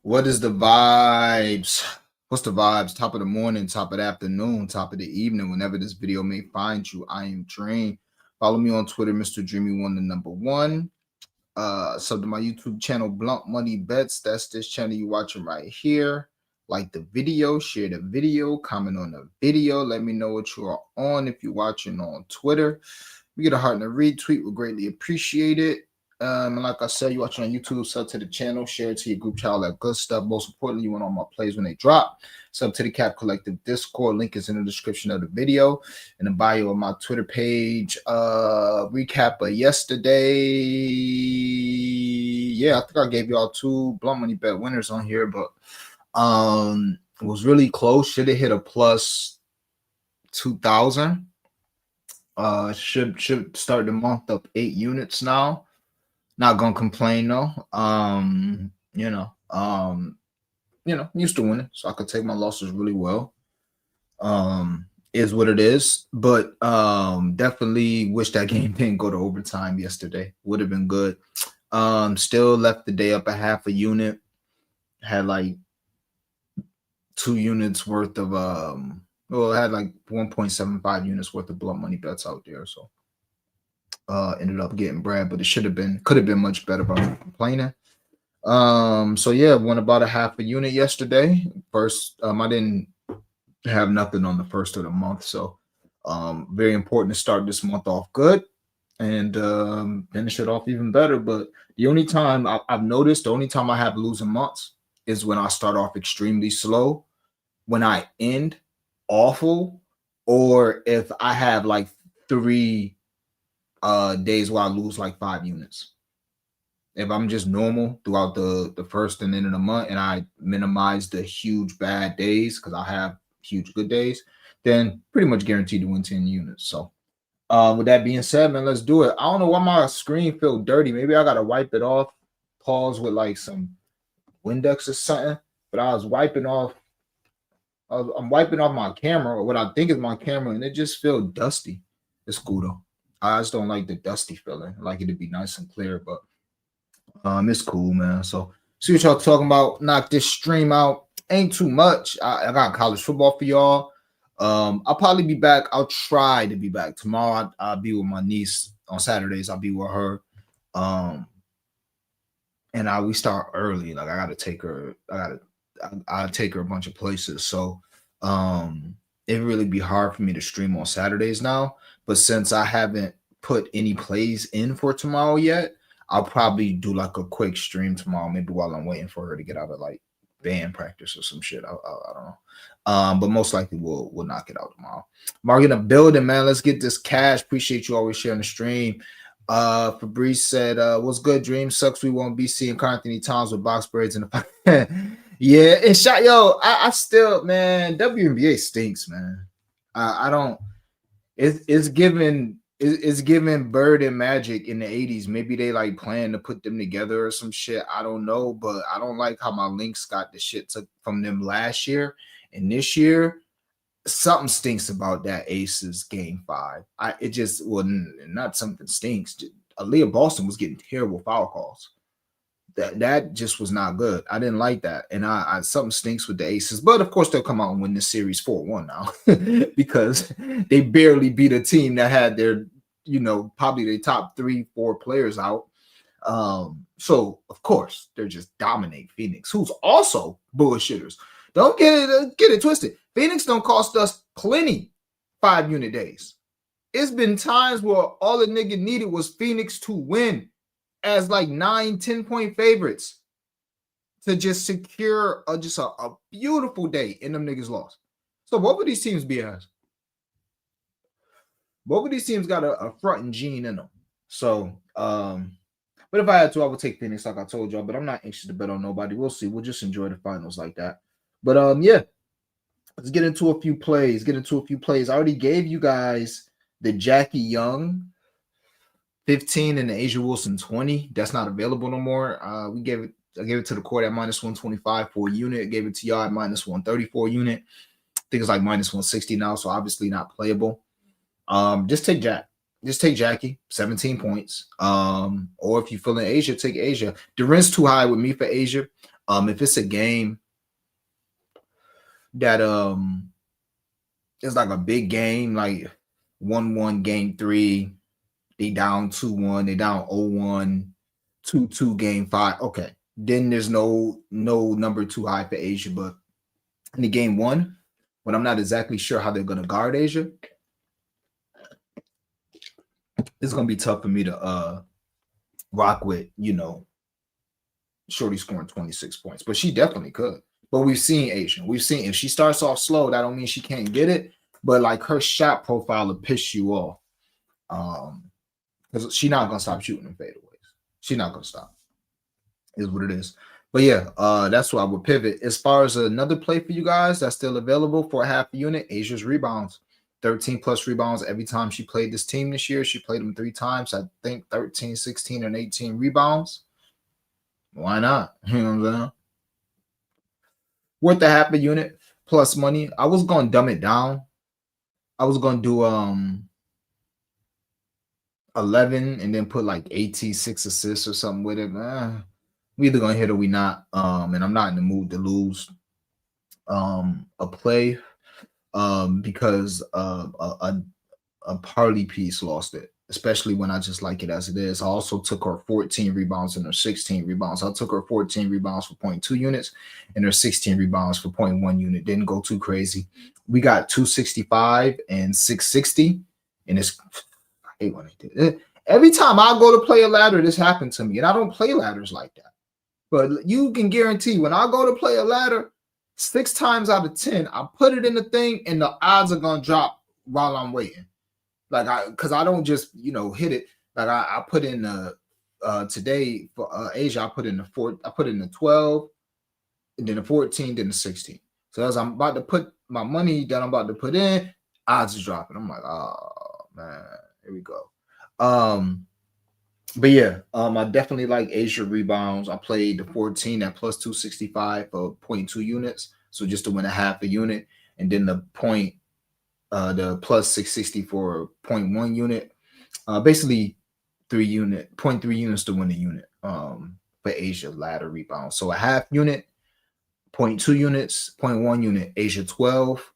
What is the vibes? What's the vibes? Top of the morning, top of the afternoon, top of the evening, whenever this video may find you. I am Dream. Follow me on Twitter, Mr. Dreamy1, the number one. Sub to my YouTube channel, Blunt Money Bets. That's this channel you're watching right here. Like the video, share the video, comment on the video. Let me know what you are on if you're watching on Twitter. We get a heart and a retweet. We'll greatly appreciate it. And like I said, you watching on YouTube, sub to the channel, share it to your group chat, all that good stuff. Most importantly, you want all my plays when they drop. Sub to the Cap Collective Discord. Link is in the description of the video. In the bio of my Twitter page. Recap of yesterday. Yeah, I think I gave y'all 2 Blunt Money Bet winners on here, but it was really close. Should have hit a plus 2,000. Should start the month up 8 units now. Not gonna complain though. Used to winning, so I could take my losses really well. Is what it is. But definitely wish that game didn't go to overtime yesterday. Would have been good. Still left the day up a half a unit. Had like 2 units worth of had like 1.75 units worth of Blunt Money Bets out there. So ended up getting bread, but it could have been much better, but I'm complaining. So yeah, won about a half a unit yesterday. First, I didn't have nothing on the first of the month, so very important to start this month off good and finish it off even better. But the only time I've noticed, the only time I have losing months is when I start off extremely slow, when I end awful, or if I have like 3 days where I lose like 5 units. If I'm just normal throughout the first and end of the month, and I minimize the huge bad days because I have huge good days, then pretty much guaranteed to win 10 units. So with that being said, man, let's do it. I don't know why my screen feel dirty. Maybe I gotta wipe it off, pause with like some Windex or something. But I was wiping off. I'm wiping off my camera, or what I think is my camera, and it just feels dusty. It's cool though. I just don't like the dusty feeling. I like it to be nice and clear, but it's cool, man. So see what y'all talking about. Knock this stream out. Ain't too much. I got college football for y'all. I'll probably be back. I'll try to be back tomorrow. I'll be with my niece on Saturdays. I'll be with her. And we start early. Like I gotta take her. I take her a bunch of places. So it really be hard for me to stream on Saturdays now. But since I haven't put any plays in for tomorrow yet, I'll probably do like a quick stream tomorrow, maybe while I'm waiting for her to get out of like band practice or some shit. I don't know. But most likely we'll knock it out tomorrow. Mark in the building, man. Let's get this cash. Appreciate you always sharing the stream. Fabrice said, what's good, Dream? Sucks we won't be seeing Carl Anthony Towns with box braids in the yeah, it's shot. Yo, I still, man, WNBA stinks, man. I don't. It's given Bird and Magic in the 80s. Maybe they like plan to put them together or some shit. I don't know, but I don't like how my Lynx got the shit took from them last year. And this year, something stinks about that Aces game 5. It just not something stinks. Aaliyah Boston was getting terrible foul calls. That just was not good. I didn't like that. And I something stinks with the Aces. But of course, they'll come out and win this series 4-1 now because they barely beat a team that had their, probably their top 3-4 players out. So of course, they're just dominate Phoenix, who's also bullshitters. Don't get it twisted. Phoenix don't cost us plenty 5-unit days. It's been times where all the nigga needed was Phoenix to win as like 9-10 point favorites to just secure a beautiful day, and them niggas lost. So what would these teams be as? Both of these teams got a front gene in them. So, but if I had to, I would take Phoenix, like I told y'all. But I'm not anxious to bet on nobody. We'll see. We'll just enjoy the finals like that. But yeah, let's get into a few plays. I already gave you guys the Jackie Young 15 and the Asia Wilson 20. That's not available no more. I gave it to the court at -125 for a unit. I gave it to y'all at -130 for a unit. I think it's like -160 now, so obviously not playable. Just take Jackie, 17 points. Or if you're feeling Asia, take Asia. The rent's too high with me for Asia. If it's a game that it's like a big game, like 1-1 game 3, they down 2-1, they down 0-1, 2-2 game 5. Okay. Then there's no number too high for Asia. But in the game 1, when I'm not exactly sure how they're gonna guard Asia, it's gonna be tough for me to rock with, Shorty scoring 26 points. But she definitely could. But we've seen Asia. We've seen if she starts off slow, that don't mean she can't get it. But like her shot profile will piss you off. Because she's not gonna stop shooting them fadeaways. She's not gonna stop. Is what it is. But yeah, that's why I would pivot. As far as another play for you guys that's still available for a half unit, Asia's rebounds. 13 plus rebounds every time she played this team this year. She played them 3 times. I think 13, 16, and 18 rebounds. Why not? You know what I'm saying? Worth the half a unit plus money. I was gonna dumb it down. I was gonna do 11 and then put like 86 assists or something with it. We either gonna hit or we not. And I'm not in the mood to lose a play because a party piece lost it, especially when I just like it as it is. I also took her 14 rebounds and her 16 rebounds. I took her 14 rebounds for 0.2 units and her 16 rebounds for 0.1 unit. Didn't go too crazy. We got 265 and 660, and it's I hate when they did it. Every time I go to play a ladder, this happened to me, and I don't play ladders like that. But you can guarantee when I go to play a ladder, 6 times out of 10, I put it in the thing, and the odds are gonna drop while I'm waiting. Because I don't just hit it. Like I put in the today for Asia, I put in the 12, and then the 14, then the 16. So as I'm about to put my money that I'm about to put in, odds are dropping. I'm like, oh man, here we go. But yeah, I definitely like Asia rebounds. I played the 14 at plus 265 for 0.2 units, so just to win a half a unit, and then the plus 660 for 0.1 unit. Basically 0.3 units to win a unit. For Asia ladder rebound. So a half unit, 0.2 units, 0.1 unit, Asia 12,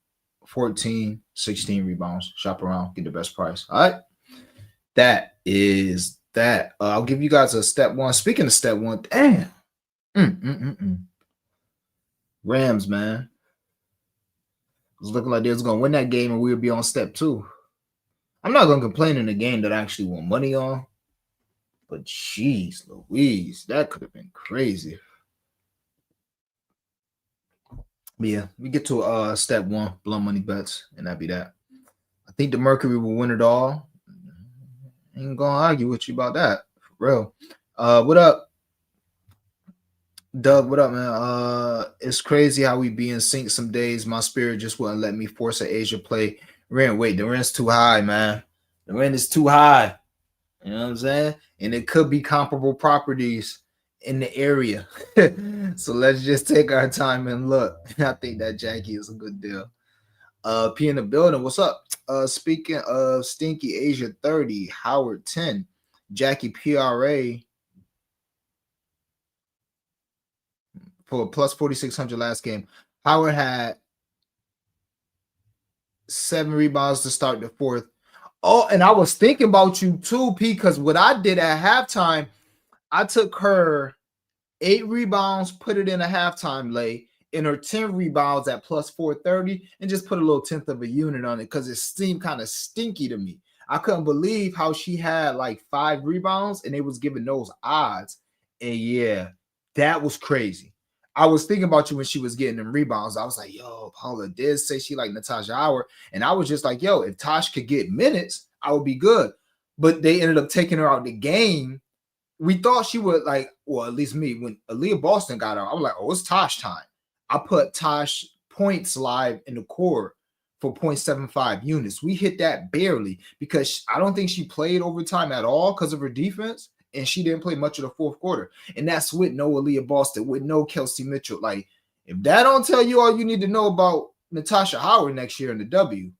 14, 16 rebounds. Shop around, get the best price. All right. That is that. I'll give you guys a step 1. Speaking of step 1, damn. Rams, man. It was looking like they was going to win that game and we would be on step 2. I'm not going to complain in a game that I actually won money on. But jeez Louise, that could have been crazy. But yeah, we get to step 1, blow money bets, and that'd be that. I think the Mercury will win it all. Ain't gonna argue with you about that. For real. What up? Doug, what up, man? It's crazy how we be in sync some days. My spirit just wouldn't let me force an Asia play. Wait, the rent's too high, man. The rent is too high. You know what I'm saying? And it could be comparable properties in the area. So let's just take our time and look. I think that Jackie is a good deal. P in the building. What's up? Speaking of Stinky Asia 30, Howard 10, Jackie PRA for plus 4,600 last game. Howard had 7 rebounds to start the 4th. Oh, and I was thinking about you too, P, because what I did at halftime, I took her 8 rebounds, put it in a halftime lay, and her 10 rebounds at plus 430, and just put a little 1/10 of a unit on it because it seemed kind of stinky to me. I couldn't believe how she had like 5 rebounds and they was giving those odds. And yeah, that was crazy. I was thinking about you when she was getting them rebounds. I was like, yo, Paula did say she like Natasha Howard. And I was just like, yo, if Tosh could get minutes, I would be good. But they ended up taking her out the game. We thought she would like, well, at least me, when Aaliyah Boston got out, I was like, oh, it's Tosh time. I put Tosh points live in the core for 0.75 units. We hit that barely because I don't think she played overtime at all because of her defense. And she didn't play much of the 4th quarter. And that's with no Aaliyah Boston, with no Kelsey Mitchell. Like, if that don't tell you all you need to know about Natasha Howard next year in the W,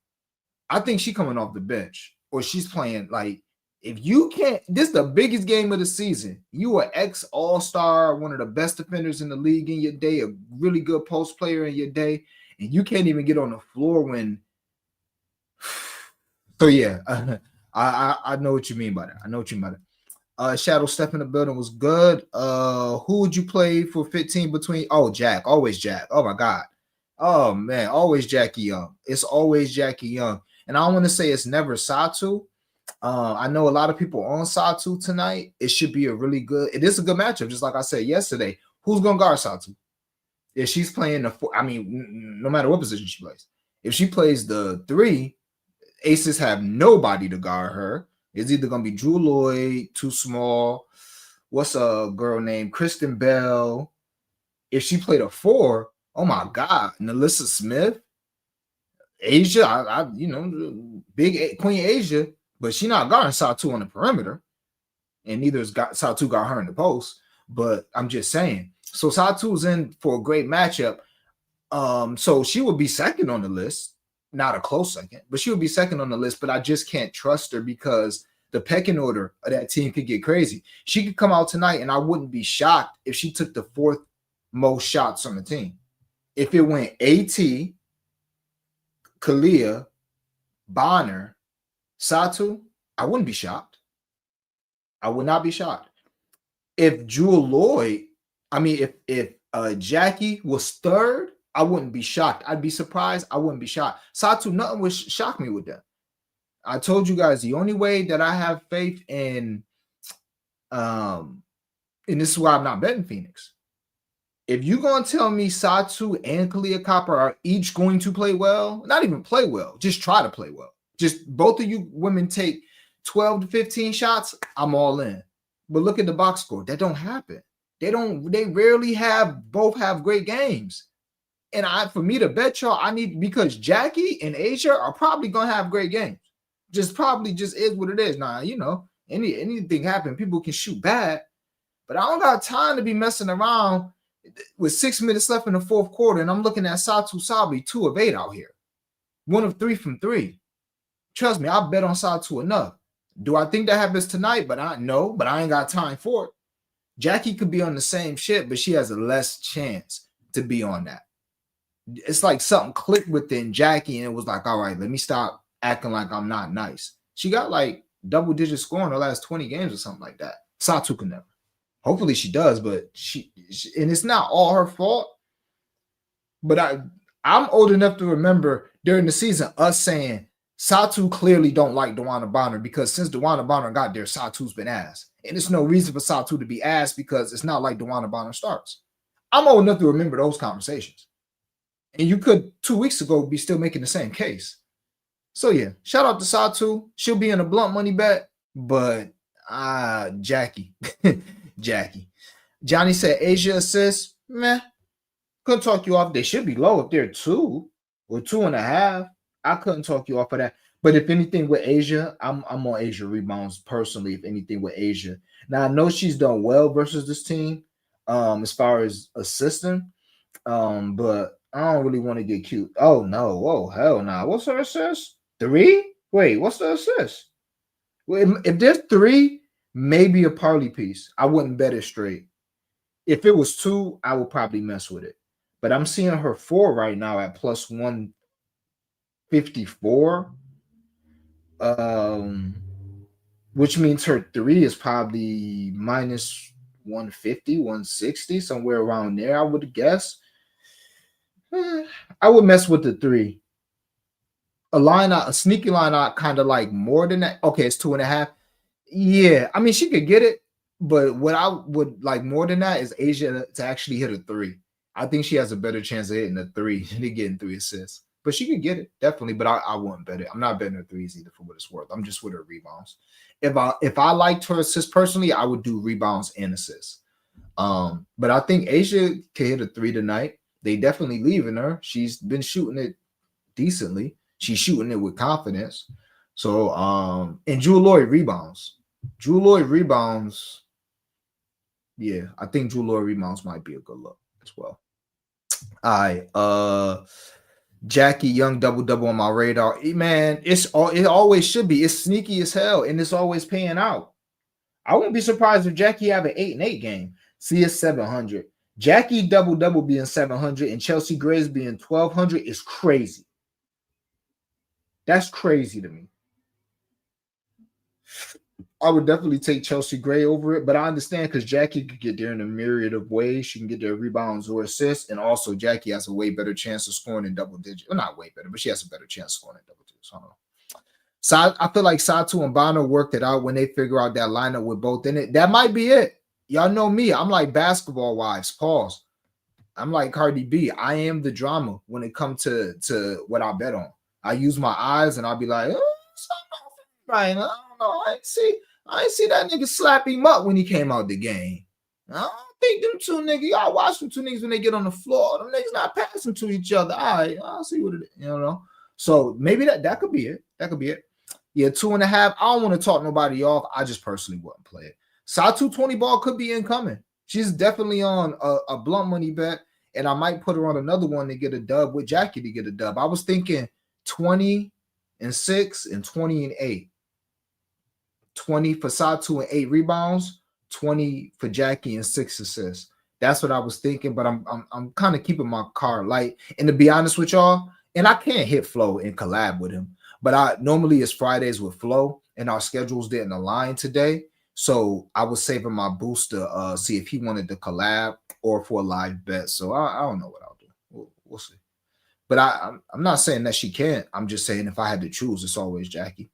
I think she's coming off the bench. Or she's playing, like, If you can't, this is the biggest game of the season. You are ex All-Star, one of the best defenders in the league in your day, a really good post player in your day, and you can't even get on the floor when. So yeah, I know what you mean by that. I know what you mean by that. Shadow Step in the building was good. Who would you play for 15 between? Oh, Jack, always Jack. Oh my God. Oh man, always Jackie Young. It's always Jackie Young. And I want to say it's never Satu. I know a lot of people on Satu tonight. It should be a really good. It is a good matchup, just like I said yesterday. Who's gonna guard Satu? If she's playing the four, I mean, no matter what position she plays. If she plays the three, Aces have nobody to guard her. It's either gonna be Drew Lloyd, too small. What's a girl named Kristen Bell? If she played a four, oh my God, Nalissa Smith, Asia, big Queen Asia, but she not guarding Satu on the perimeter, and neither is Satu got her in the post. But I'm just saying, so Satu's in for a great matchup. So she would be second on the list, not a close second, but she would be second on the list. But I just can't trust her because the pecking order of that team could get crazy. She could come out tonight, and I wouldn't be shocked if she took the fourth most shots on the team. If it went AT, Kalia, Bonner, Satu, I wouldn't be shocked. I would not be shocked. If Jewel Lloyd, if Jackie was third, I wouldn't be shocked. I'd be surprised. I wouldn't be shocked. Satu, nothing would shock me with that. I told you guys the only way that I have faith in, and this is why I'm not betting Phoenix. If you're going to tell me Satu and Kalia Copper are each going to play well, not even play well, just try to play well. Just both of you women take 12 to 15 shots, I'm all in. But look at the box score. That don't happen. They rarely both have great games. And for me to bet y'all, because Jackie and Asia are probably gonna have great games. Just is what it is. Now, anything happen, people can shoot bad, but I don't got time to be messing around with 6 minutes left in the fourth quarter, and I'm looking at Satu Sabi 2 of 8 out here. 1 of 3 from 3. Trust me, I bet on Satu enough. Do I think that happens tonight? But I ain't got time for it. Jackie could be on the same shit, but she has a less chance to be on that. It's like something clicked within Jackie, and it was like, all right, let me stop acting like I'm not nice. She got like double-digit score in the last 20 games or something like that. Satu can never. Hopefully she does, but she and it's not all her fault. But I'm old enough to remember during the season us saying Satu clearly don't like DeWanna Bonner because since DeWanna Bonner got there, Satu's been ass. And there's no reason for Satu to be ass because it's not like DeWanna Bonner starts. I'm old enough to remember those conversations. And you could 2 weeks ago be still making the same case. So yeah, shout out to Satu. She'll be in a blunt money bet, but Jackie. Jackie. Johnny said Asia assists. Meh. Couldn't talk you off. They should be low if they're 2 or 2.5. I couldn't talk you off of that. But if anything with Asia, I'm on Asia rebounds personally. If anything with Asia, now I know she's done well versus this team, as far as assisting, but I don't really want to get cute. Oh no! Oh hell no! What's her assist? 3? Wait, what's the assist? Well, if there's 3, maybe a parlay piece. I wouldn't bet it straight. If it was 2, I would probably mess with it. But I'm seeing her 4 right now at plus 154. Which means her 3 is probably minus 150, 160, somewhere around there, I would guess. I would mess with the 3. A sneaky line out, kind of like more than that. Okay, it's 2.5. Yeah, I mean, she could get it, but what I would like more than that is Asia to actually hit a 3. I think she has a better chance of hitting a 3 than getting 3 assists. But she could get it, definitely. But I wouldn't bet it. I'm not betting her 3s either for what it's worth. I'm just with her rebounds. If I liked her assists personally, I would do rebounds and assists. But I think Asia can hit a 3 tonight. They definitely leaving her. She's been shooting it decently. She's shooting it with confidence. So, and Jewel Lloyd rebounds. Yeah, I think Jewel Lloyd rebounds might be a good look as well. All right. Jackie Young double on my radar. Man, it always should be. It's sneaky as hell, and it's always paying out. I wouldn't be surprised if Jackie have an 8-8 game. See, it's 700. Jackie double being 700 and Chelsea Grace being 1200 is crazy. That's crazy to me. I would definitely take Chelsea Gray over it, but I understand because Jackie could get there in a myriad of ways. She can get there rebounds or assists, and also Jackie has a way better chance of scoring in double digits. Well, not way better, but she has a better chance of scoring in double digits. I don't know. So I feel like Satu and Bonner worked it out when they figure out that lineup with both in it. That might be it. Y'all know me. I'm like basketball wives. Pause. I'm like Cardi B. I am the drama when it comes to what I bet on. I use my eyes and I'll be like, oh, right. I don't know. I ain't see that nigga slap him up when he came out the game. I don't think them two niggas, y'all watch them two niggas when they get on the floor. Them niggas not passing to each other. All right, I'll see what it is, you know. So maybe that could be it. That could be it. Yeah, 2.5. I don't want to talk nobody off. I just personally wouldn't play it. Satu 20 ball could be incoming. She's definitely on a blunt money bet, and I might put her on another one to get a dub with Jackie to get a dub. I was thinking 20 and 6 and 20 and 8. 20 for Satu and 8 rebounds, 20 for Jackie and 6 assists. That's what I was thinking, but I'm kind of keeping my card light. And to be honest with y'all, and I can't hit Flo and collab with him, but I normally it's Fridays with Flo, and our schedules didn't align today. So I was saving my boost to see if he wanted to collab or for a live bet. So I don't know what I'll do. We'll see. But I'm not saying that she can't. I'm just saying if I had to choose, it's always Jackie.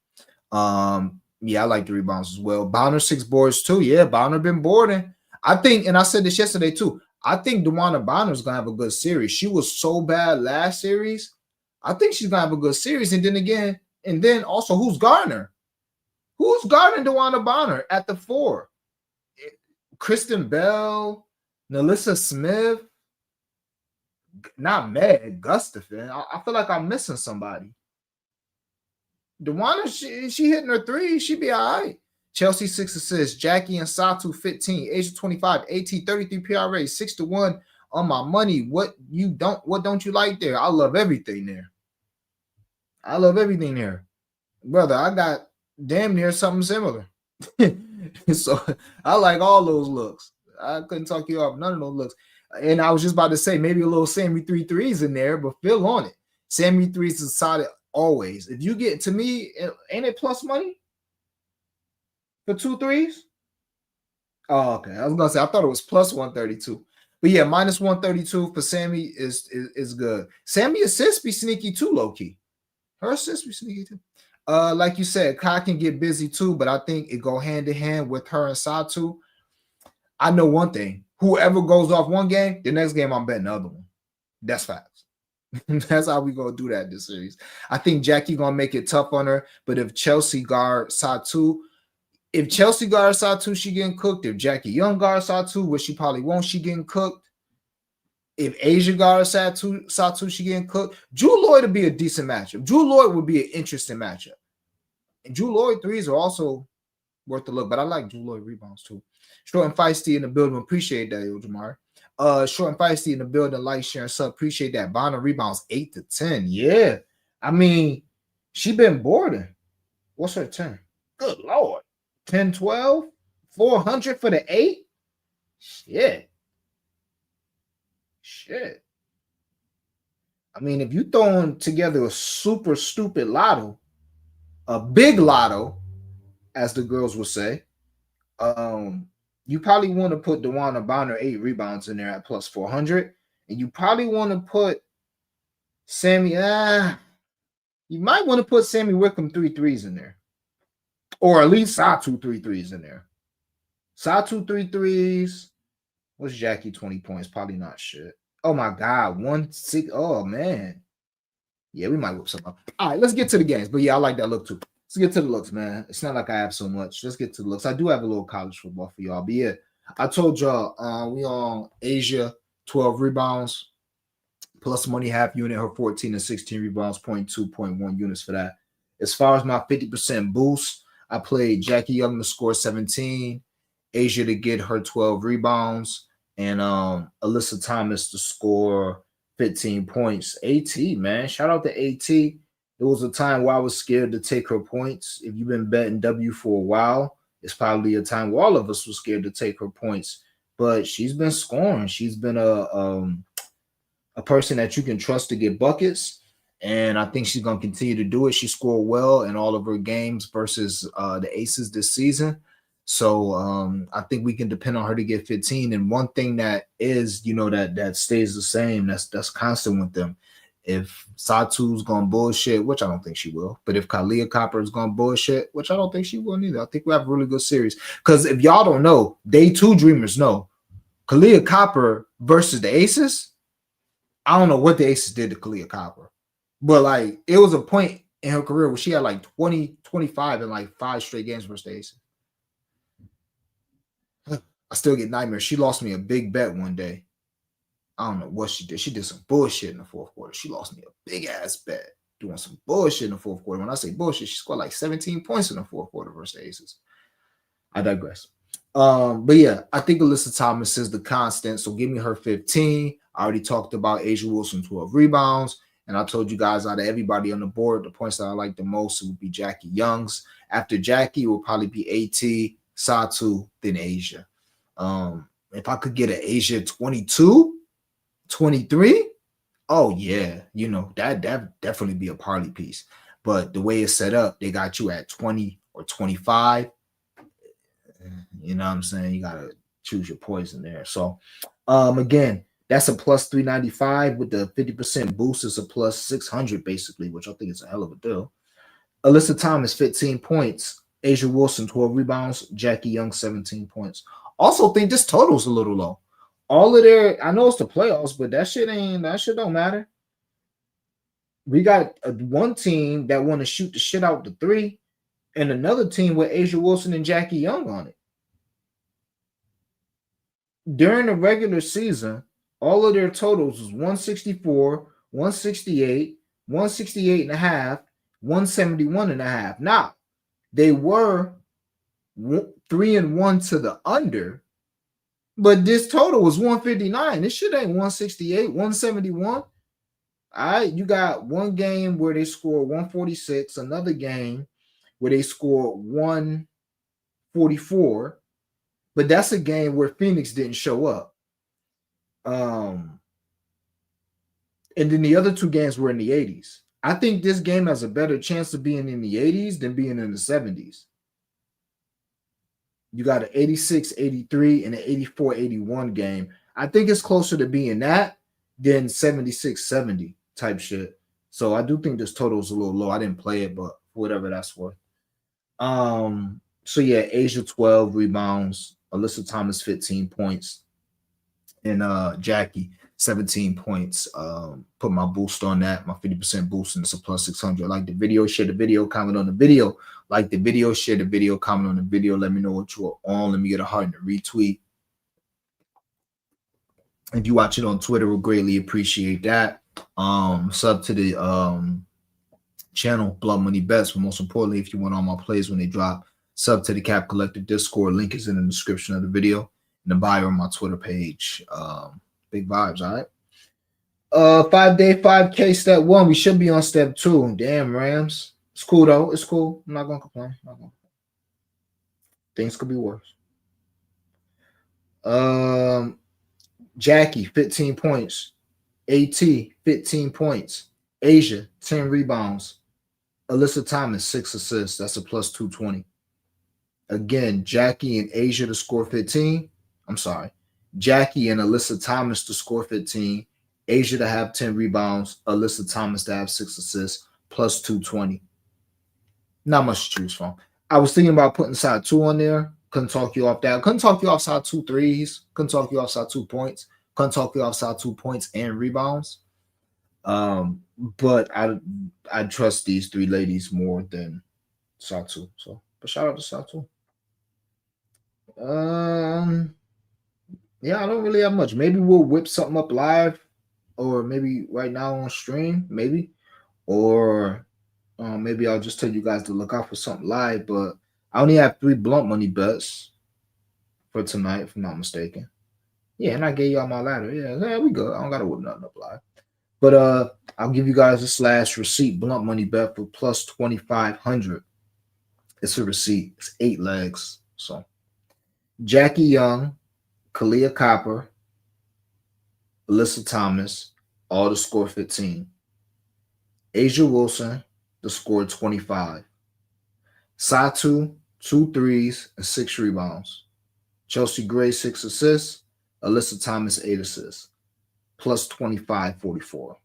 Yeah, I like the rebounds as well. Bonner 6 boards too. Yeah, Bonner been boarding. I think, and I said this yesterday too, I think DeWanna Bonner's going to have a good series. She was so bad last series. I think she's going to have a good series. And then also, who's Garner? Who's guarding DeWanna Bonner at the 4? Kristen Bell, Nalissa Smith, not Meg Gustafson. I feel like I'm missing somebody. DeWanna, she hitting her 3. She be all right. Chelsea 6 assists. Jackie and Satu 15. Asia 25. AT 33 PRA 6-1 on my money. What don't you like there? I love everything there. Brother, I got damn near something similar. So I like all those looks. I couldn't talk you off none of those looks. And I was just about to say maybe a little Sammy 3 threes in there, but feel on it. Sammy 3s is solid always. If you get to me, ain't it plus money for 2 threes? Oh, okay. I was gonna say I thought it was plus 132. But yeah, minus 132 for Sammy is good. Sammy assists be sneaky too, low-key. Her assists be sneaky too. Like you said, Kai can get busy too, but I think it go hand in hand with her and Satu. I know one thing. Whoever goes off one game, the next game I'm betting the other one. That's facts. That's how we gonna do that this series. I think Jackie gonna make it tough on her, but if Chelsea guard Satu, she getting cooked. If Jackie Young guards Satu, which she probably won't, she getting cooked. If Asia guards Satu, she getting cooked. Drew Lloyd would be a decent matchup. Drew Lloyd would be an interesting matchup. And Drew Lloyd threes are also worth a look, but I like Drew Lloyd rebounds too. Short and feisty in the building. Appreciate that, Yo Jamar. Short and feisty in the building. Like, share, and sub. Appreciate that. Bonner rebounds 8 to 10. Yeah. I mean, she been boarding. What's her 10? Good Lord. 10, 12, 400 for the 8? Shit. I mean, if you throwing together a super stupid lotto, a big lotto, as the girls would say, you probably want to put DeWanna Bonner 8 rebounds in there at plus 400, and you probably want to put Sammy. You might want to put Sammy Wickham 3 threes in there, or at least Satu 3 threes in there. Satu 3 threes. What's Jackie 20 points? Probably not shit. Oh my God, 1-6. Oh man, yeah, we might whip something up. All right, let's get to the games. But yeah, I like that look too. Let's get to the looks, man. It's not like I have so much. Let's get to the looks. I do have a little college football for y'all. But yeah, I told y'all we on Asia 12 rebounds, plus money half unit, her 14 and 16 rebounds, 0.2, 0.1 units for that. As far as my 50% boost, I played Jackie Young to score 17, Asia to get her 12 rebounds, and Alyssa Thomas to score 15 points. AT, man. Shout out to AT. There was a time where I was scared to take her points. If you've been betting W for a while, it's probably a time where all of us were scared to take her points. But she's been scoring. She's been a person that you can trust to get buckets. And I think she's going to continue to do it. She scored well in all of her games versus the Aces this season. So I think we can depend on her to get 15. And one thing that is, that stays the same, that's constant with them. If Satu's gonna bullshit, which I don't think she will, but if Kalia Copper is gonna bullshit, which I don't think she will either, I think we have a really good series. Because if y'all don't know, Day 2 Dreamers know Kalia Copper versus the Aces. I don't know what the Aces did to Kalia Copper, but like it was a point in her career where she had like 20, 25 in like 5 straight games versus the Aces. I still get nightmares. She lost me a big bet one day. I don't know what she did. She did some bullshit in the fourth quarter. She lost me a big ass bet doing some bullshit in the fourth quarter. When I say bullshit, she scored like 17 points in the fourth quarter versus the Aces. I digress. But yeah, I think Alyssa Thomas is the constant. So give me her 15. I already talked about Asia Wilson 12 rebounds. And I told you guys out of everybody on the board, the points that I like the most would be Jackie Young's. After Jackie, it will probably be AT, Satu, then Asia. If I could get an Asia 22, 23, oh yeah, that definitely be a party piece. But the way it's set up, they got you at 20 or 25. You know what I'm saying? You gotta choose your poison there. So again, that's a plus 395 with the 50% boost is a plus 600 basically, which I think is a hell of a deal. Alyssa Thomas 15 points, Asia Wilson 12 rebounds, Jackie Young 17 points. Also think this total's a little low. All of their, I know it's the playoffs, but that shit don't matter. We got one team that want to shoot the shit out the three, and another team with Asia Wilson and Jackie Young on it. During the regular season, all of their totals was 164, 168, 168 and a half, 171 and a half. Now, they were 3-1 to the under, but this total was 159. This shit ain't 168, 171. All right, you got one game where they scored 146, another game where they scored 144, but that's a game where Phoenix didn't show up. And then the other two games were in the 80s. I think this game has a better chance of being in the 80s than being in the 70s. You got an 86-83 and an 84-81 game. I think it's closer to being that than 76-70 type shit. So I do think this total is a little low. I didn't play it, but whatever that's worth. So yeah, Asia 12 rebounds, Alyssa Thomas 15 points, and Jackie 17 points. Put my boost on that, my 50% boost, and it's a plus 600. Like the video, share the video, comment on the video. Like the video, share the video, comment on the video. Let me know what you are on. Let me get a heart and a retweet. If you watch it on Twitter, we'll greatly appreciate that. Sub to the channel, Blood Money Bets. But most importantly, if you want all my plays when they drop, sub to the Cap Collective Discord. Link is in the description of the video, in the bio on my Twitter page. Big vibes, all right? 5-day 5K step 1. We should be on step 2. Damn, Rams. It's cool though. It's cool. I'm not gonna complain. Things could be worse. Jackie 15 points. AT 15 points. Asia 10 rebounds. Alyssa Thomas 6 assists. That's a plus 220. Again, Jackie and Asia to score 15. I'm sorry. Jackie and Alyssa Thomas to score 15. Asia to have 10 rebounds. Alyssa Thomas to have 6 assists. Plus 220. Not much to choose from. I was thinking about putting side 2 on there. Couldn't talk you off that. Couldn't talk you off side 2 threes. Couldn't talk you off side 2 points. Couldn't talk you off side 2 points and rebounds. But I trust these 3 ladies more than side 2. So, but shout out to side 2. Yeah, I don't really have much. Maybe we'll whip something up live, or maybe right now on stream, maybe, or maybe I'll just tell you guys to look out for something live. But I only have 3 blunt money bets for tonight, if I'm not mistaken. Yeah, and I gave y'all my ladder. Yeah, we good. I don't gotta whip nothing up live. But I'll give you guys a slash receipt blunt money bet for plus 2,500. It's a receipt. It's 8 legs. So Jackie Young, Kalia Copper, Alyssa Thomas, all to score 15. Asia Wilson, the score 25. Satu, 2 threes and 6 rebounds. Chelsea Gray, 6 assists. Alyssa Thomas, 8 assists. Plus 25.44.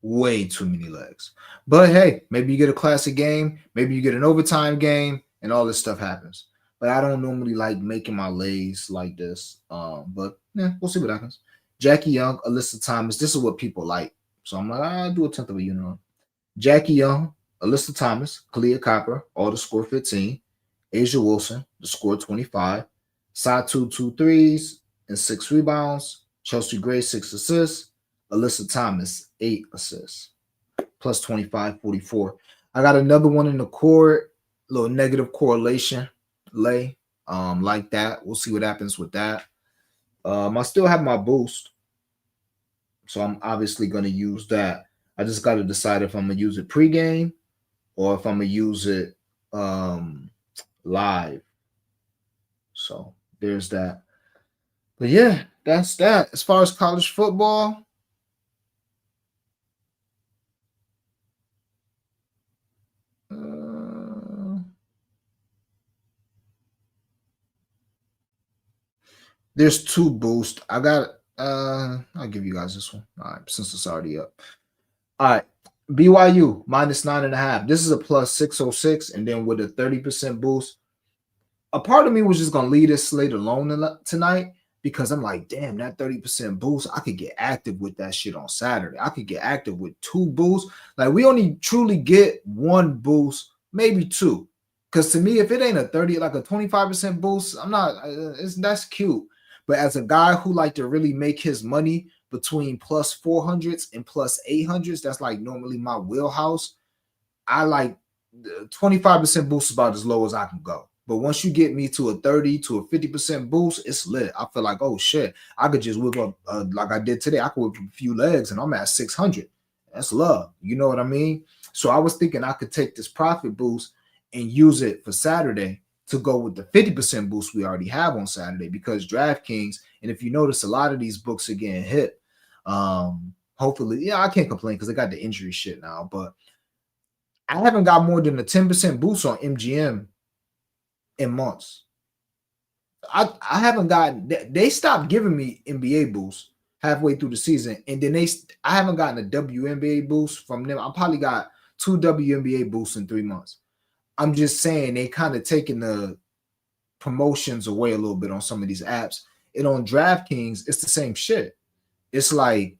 Way too many legs. But hey, maybe you get a classic game. Maybe you get an overtime game and all this stuff happens. But I don't normally like making my lays like this. But yeah, we'll see what happens. Jackie Young, Alyssa Thomas. This is what people like. So I'm like, I'll do a tenth of a unit on. Jackie Young, Alyssa Thomas, Kalia Copper, all to score 15. Asia Wilson, the score 25. Satu, 2 threes and 6 rebounds. Chelsea Gray, 6 assists. Alyssa Thomas, 8 assists. Plus 25.44. I got another one in the court, little negative correlation lay. Like that. We'll see what happens with that. I still have my boost. So I'm obviously gonna use that. I just gotta decide if I'm gonna use it pregame or if I'm gonna use it live. So there's that. But yeah, that's that. As far as college football, there's 2 boosts. I got I'll give you guys this one. All right, since it's already up. All right. BYU minus 9.5. This is a plus 606, and then with a 30% boost. A part of me was just gonna leave this slate alone tonight because I'm like, damn, that 30% boost, I could get active with that shit on Saturday. I could get active with 2 boosts. Like, we only truly get 1 boost, maybe 2. Because to me, if it ain't a 30, like a 25% boost, I'm not, that's cute. But as a guy who like to really make his money between plus 400s and plus 800s, that's like normally my wheelhouse. I like 25% boost is about as low as I can go. But once you get me to a 30 to a 50% boost, it's lit. I feel like, oh shit, I could just whip up like I did today. I could whip up a few legs and I'm at 600. That's love. You know what I mean? So I was thinking I could take this profit boost and use it for Saturday to go with the 50% boost we already have on Saturday because DraftKings, and if you notice, a lot of these books are getting hit. Hopefully, yeah, I can't complain because they got the injury shit now, but I haven't got more than a 10% boost on MGM in months. I haven't gotten, they stopped giving me NBA boosts halfway through the season, and then I haven't gotten a WNBA boost from them. I probably got 2 WNBA boosts in 3 months. I'm just saying they kind of taking the promotions away a little bit on some of these apps. And on DraftKings, it's the same shit. It's like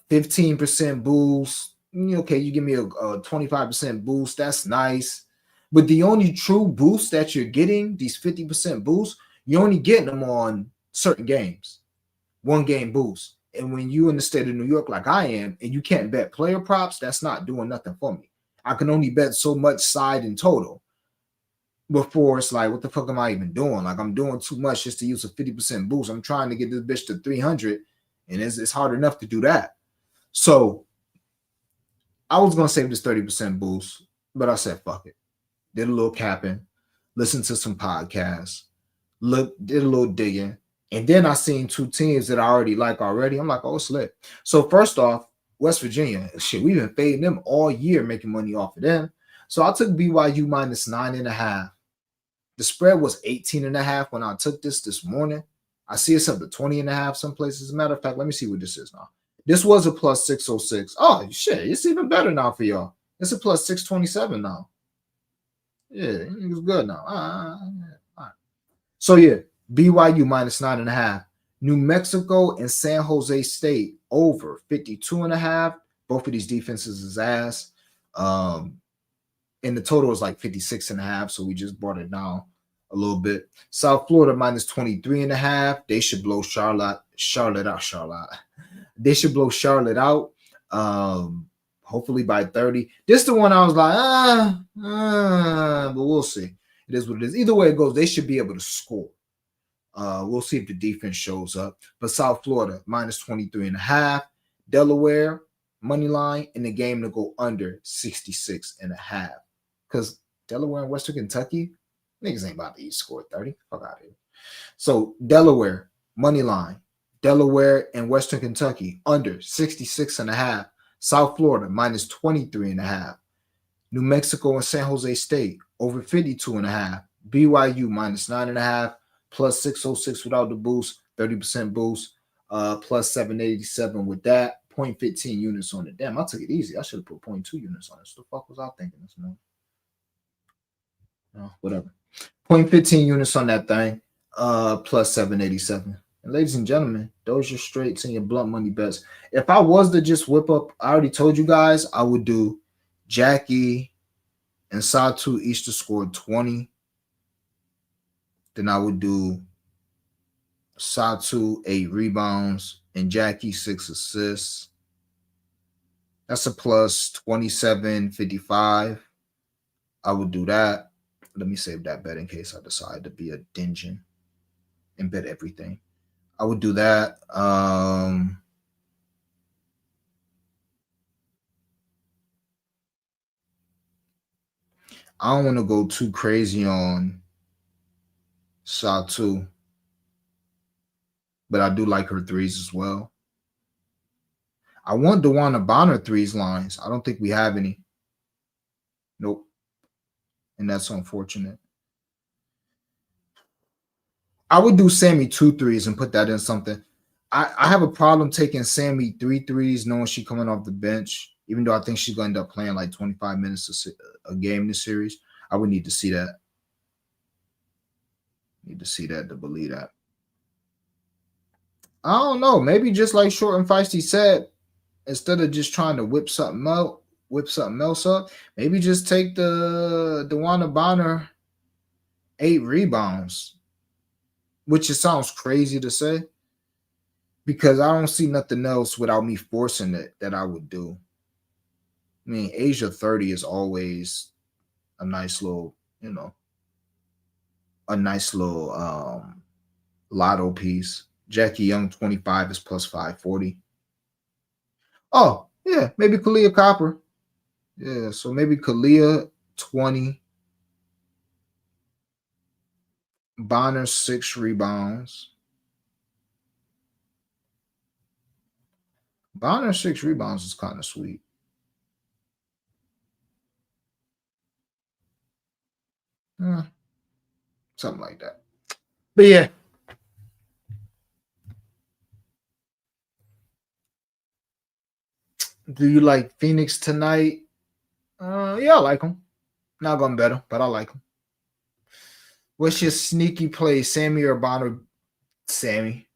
15% boost. Okay, you give me a 25% boost. That's nice. But the only true boost that you're getting, these 50% boosts, you're only getting them on certain games. 1 game boost. And when you in the state of New York like I am, and you can't bet player props, that's not doing nothing for me. I can only bet so much side in total before it's like, what the fuck am I even doing? Like, I'm doing too much just to use a 50% boost. I'm trying to get this bitch to 300, and it's hard enough to do that. So I was going to save this 30% boost, but I said, fuck it. Did a little capping, listened to some podcasts, did a little digging. And then I seen 2 teams that I already like already. I'm like, oh, it's lit. So first off, West Virginia, shit, we've been fading them all year, making money off of them. So I took BYU minus 9.5. The spread was 18.5 when I took this morning. I see it's up to 20.5 some places. As a matter of fact, let me see what this is now. This was a plus 606. Oh, shit, it's even better now for y'all. It's a plus 627 now. Yeah, it's good now. All right. So yeah, BYU minus 9.5. New Mexico and San Jose State over 52.5. Both of these defenses is ass. And the total is like 56.5. So we just brought it down a little bit. South Florida minus 23.5. They should blow Charlotte out. They should blow Charlotte out. Hopefully by 30. This is the one I was like, but we'll see. It is what it is. Either way it goes, they should be able to score. We'll see if the defense shows up. But South Florida, minus 23.5. Delaware money line in the game to go under 66.5. Because Delaware and Western Kentucky, niggas ain't about to eat score 30. Fuck out of here. So Delaware money line, Delaware and Western Kentucky under 66.5. South Florida minus 23.5. New Mexico and San Jose State over 52.5. BYU minus 9.5 plus 606 without the boost, 30% boost, plus 787 with that. 0.15 units on it. Damn, I took it easy. I should have put 0.2 units on it. What the fuck was I thinking this morning? No, whatever. 0.15 units on that thing, plus 787. And ladies and gentlemen, those are your straights and your blunt money bets. If I was to just whip up, I already told you guys I would do Jackie and Satu each to score 20. Then I would do Satu 8 rebounds and Jackie 6 assists. That's a plus 27.55. I would do that. Let me save that bet in case I decide to be a dingin and bet everything. I would do that. I don't want to go too crazy on Satu, but I do like her threes as well. I want DeWanna Bonner threes lines. I don't think we have any. Nope. And that's unfortunate. I would do Sammy 2 threes and put that in something. I have a problem taking Sammy 3 threes, knowing she coming off the bench, even though I think she's going to end up playing like 25 minutes a game this series. I would need to see that. Need to see that to believe that. I don't know. Maybe just like Short and Feisty said, instead of just trying to whip something else up, maybe just take the DeWanna Bonner 8 rebounds, which it sounds crazy to say because I don't see nothing else without me forcing it that I would do. I mean, Asia 30 is always a nice little, a nice little lotto piece. Jackie Young 25 is plus 540. Oh, yeah, maybe Kalia Copper. Yeah, so maybe Kalia 20. Bonner 6 rebounds. Bonner 6 rebounds is kind of sweet. Something like that. But yeah. Do you like Phoenix tonight? Yeah, I like them. Not gonna bet them, but I like them. What's your sneaky play, Sammy or Bonner? Sammy.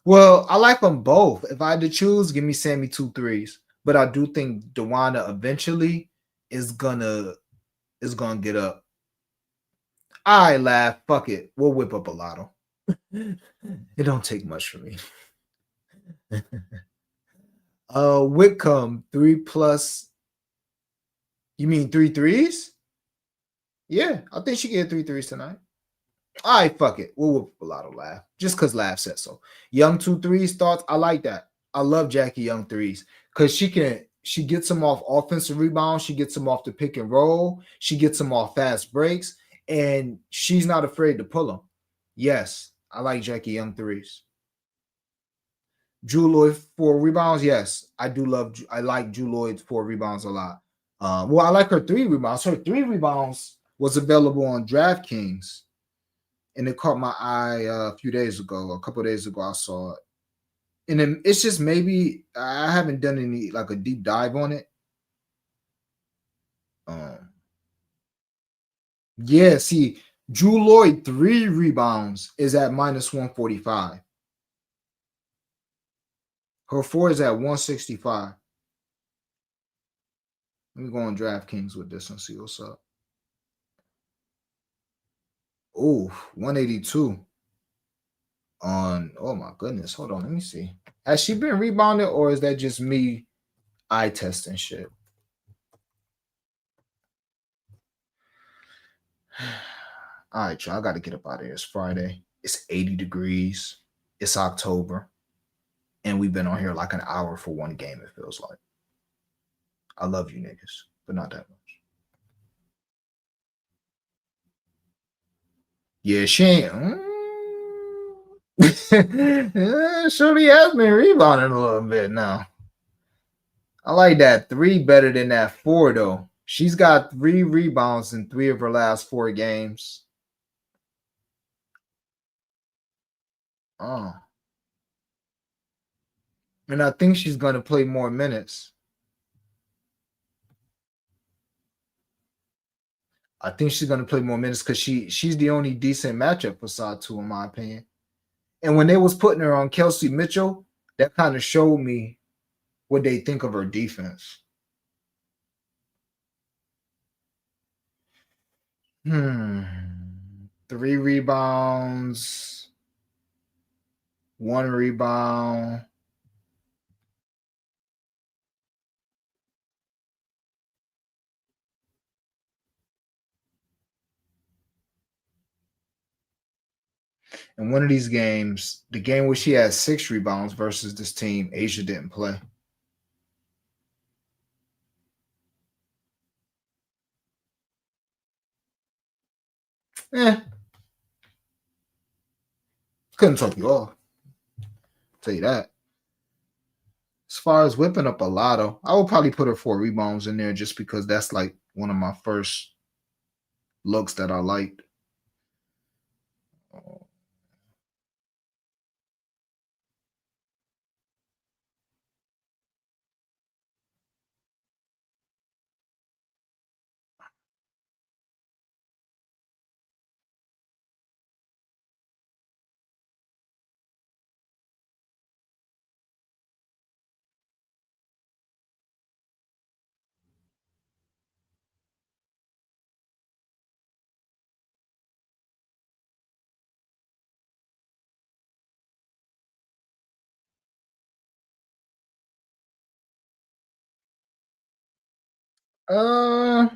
Well, I like them both. If I had to choose, give me Sammy 2 threes. But I do think DeWanna eventually is gonna get up. I laugh. Fuck it. We'll whip up a lotto. It don't take much for me. Whitcomb 3 plus. You mean 3 threes? Yeah, I think she get 3 threes tonight. All right, fuck it. We'll whoop a lotto laugh. Just because laugh said so. Young 2 threes thoughts. I like that. I love Jackie Young threes because she gets them off offensive rebounds. She gets them off the pick and roll. She gets them off fast breaks, and she's not afraid to pull them. Yes, I like Jackie Young threes. Drew Lloyd 4 rebounds. Yes, I do love. I like Drew Lloyd 4 rebounds a lot. Well, I like her 3 rebounds. Her 3 rebounds was available on DraftKings, and it caught my eye a few days ago. A couple days ago, I saw it. And then it's just maybe I haven't done any like a deep dive on it. Yeah, see, Drew Lloyd 3 rebounds is at minus 145. Her 4 is at 165. Let me go on DraftKings with this and see what's up. Oh, 182 on. Oh my goodness. Hold on. Let me see. Has she been rebounded or is that just me eye testing shit? All right, y'all. I got to get up out of here. It's Friday. It's 80 degrees. It's October. And we've been on here like an hour for one game, it feels like. I love you niggas, but not that much. Yeah, she ain't. Shorty has been rebounding a little bit now. I like that 3 better than that 4, though. She's got 3 rebounds in 3 of her last 4 games. Oh. And I think she's going to play more minutes. I think she's going to play more minutes because she's the only decent matchup for Satu, in my opinion. And when they was putting her on Kelsey Mitchell, that kind of showed me what they think of her defense. 3 rebounds, 1 rebound. In one of these games, the game where she had 6 rebounds versus this team, Asia didn't play. Couldn't talk you off. Tell you that. As far as whipping up a lotto, I would probably put her 4 rebounds in there just because that's like one of my first looks that I liked. Uh,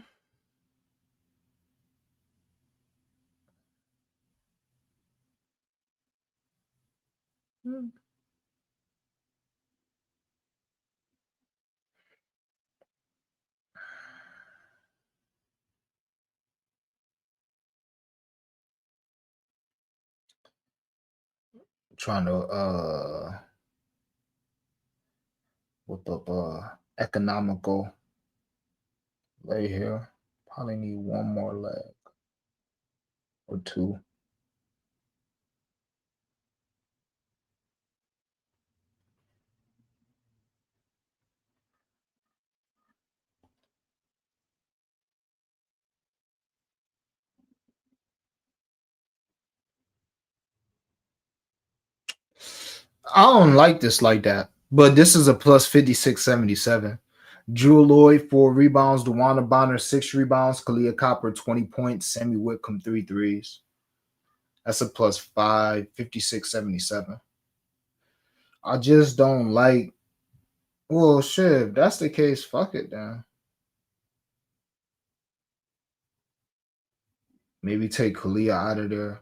trying to whip up economical lay here. Probably need 1 more leg or 2. I don't like this like that, but this is a plus 56.77. Drew Lloyd 4 rebounds, DeWanna Bonner 6 rebounds, Kalia Copper 20 points, Sammy Whitcomb 3 threes. That's a plus 556.77. I just don't like. Well, shit, if that's the case, fuck it then. Maybe take Kalia out of there.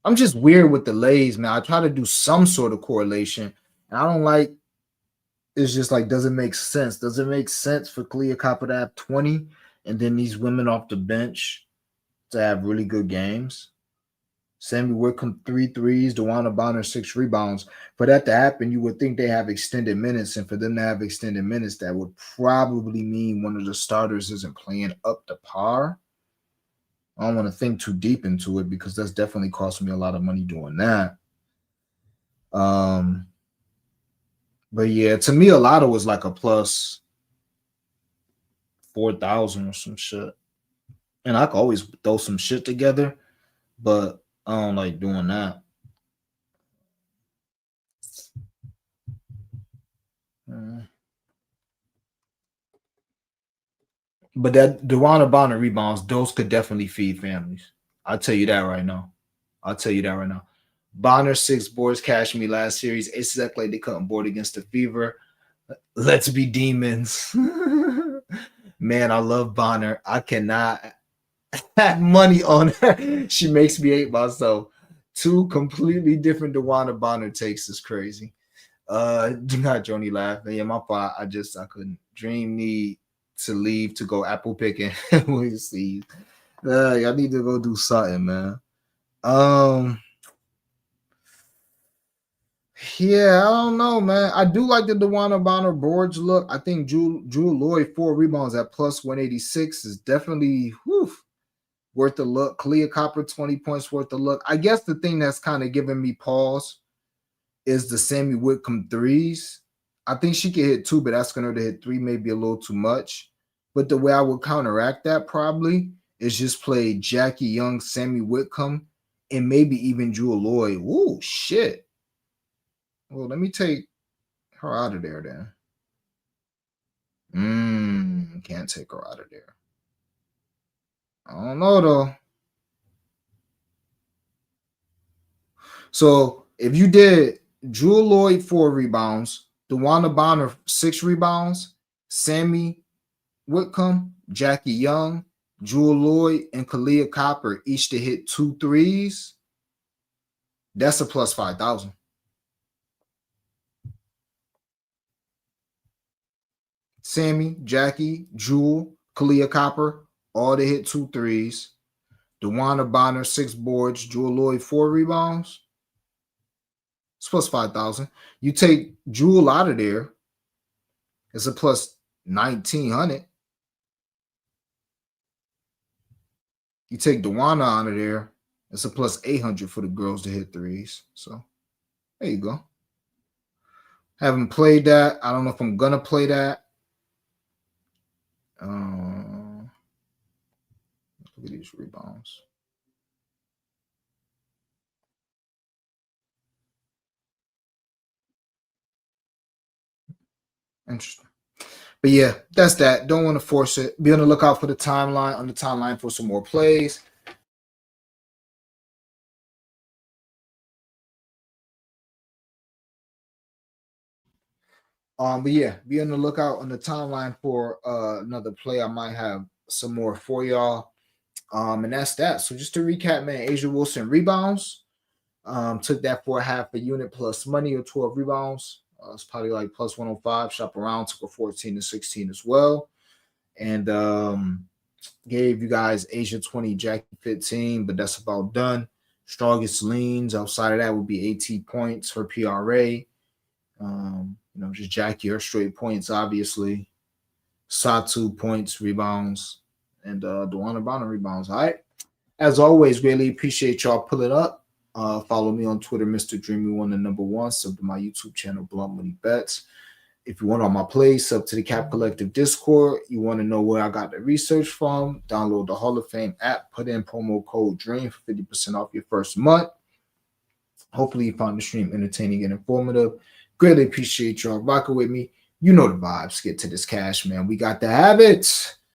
I'm just weird with the lays, man. I try to do some sort of correlation, and I don't like. It's just like, does it make sense? Does it make sense for Kalia Copper to have 20 and then these women off the bench to have really good games? Sammy Whitcomb 3 threes, DeWanna Bonner 6 rebounds. For that to happen, you would think they have extended minutes, and for them to have extended minutes, that would probably mean one of the starters isn't playing up to par. I don't want to think too deep into it because that's definitely costing me a lot of money doing that. But yeah, to me, a lotto was like a plus 4,000 or some shit. And I could always throw some shit together, but I don't like doing that. But that DeWanna Bonner rebounds, those could definitely feed families. I'll tell you that right now. Bonner 6 boards cashed me last series. Aces act like they couldn't board against the Fever. Let's be demons. Man, I love Bonner. I cannot have money on her. She makes me hate myself. 2 completely different DeWanna Bonner takes is crazy. Do not Joni laugh. Yeah, my fault. I couldn't. Dream need to leave to go apple picking. We'll see. Y'all need to go do something, man. Um, yeah, I don't know, man. I do like the DeWanna Bonner boards look. I think Jewel Lloyd 4 rebounds at plus 186 is definitely worth a look. Kalia Copper 20 points worth a look. I guess the thing that's kind of giving me pause is the Sammy Whitcomb threes. I think she can hit 2, but asking her to hit 3 may be a little too much. But the way I would counteract that probably is just play Jackie Young, Sammy Whitcomb, and maybe even Jewel Lloyd. Ooh, shit. Well, let me take her out of there then. Can't take her out of there. I don't know though. So if you did Jewel Lloyd 4 rebounds, DeWanna Bonner 6 rebounds, Sammy Whitcomb, Jackie Young, Jewel Lloyd, and Kalia Copper each to hit 2 threes, that's a plus 5,000. Sammy, Jackie, Jewel, Kalia Copper, all to hit 2 threes. DeWanna Bonner 6 boards, Jewel Lloyd 4 rebounds. It's plus 5,000. You take Jewel out of there, it's a plus 1,900. You take DeWanna out of there, it's a plus 800 for the girls to hit threes. So there you go. Haven't played that. I don't know if I'm gonna play that. Look at these rebounds. Interesting. But yeah, that's that. Don't want to force it. Be on the lookout for the timeline, on the timeline for some more plays. But yeah, be on the lookout on the timeline for another play. I might have some more for y'all. And that's that. So just to recap, man, Asia Wilson rebounds. Took that for a half a unit plus money or 12 rebounds. It's probably like plus 105. Shop around, took a 14 to 16 as well. And gave you guys Asia 20, Jackie 15, but that's about done. Strongest leans outside of that would be 18 points for PRA. Just Jackie or straight points, obviously. Satu points, rebounds, and DeWanna Bonner rebounds. All right. As always, greatly appreciate y'all pulling up. Follow me on Twitter, Mr. Dreamy1, the number 1. Sub to my YouTube channel, Blunt Money Bets. If you want all my plays, sub to the Cap Collective Discord. You want to know where I got the research from, download the Hall of Fame app, put in promo code DREAM for 50% off your first month. Hopefully you found the stream entertaining and informative. Greatly appreciate y'all rocking with me. You know the vibes. Get to this cash, man. We got the habits.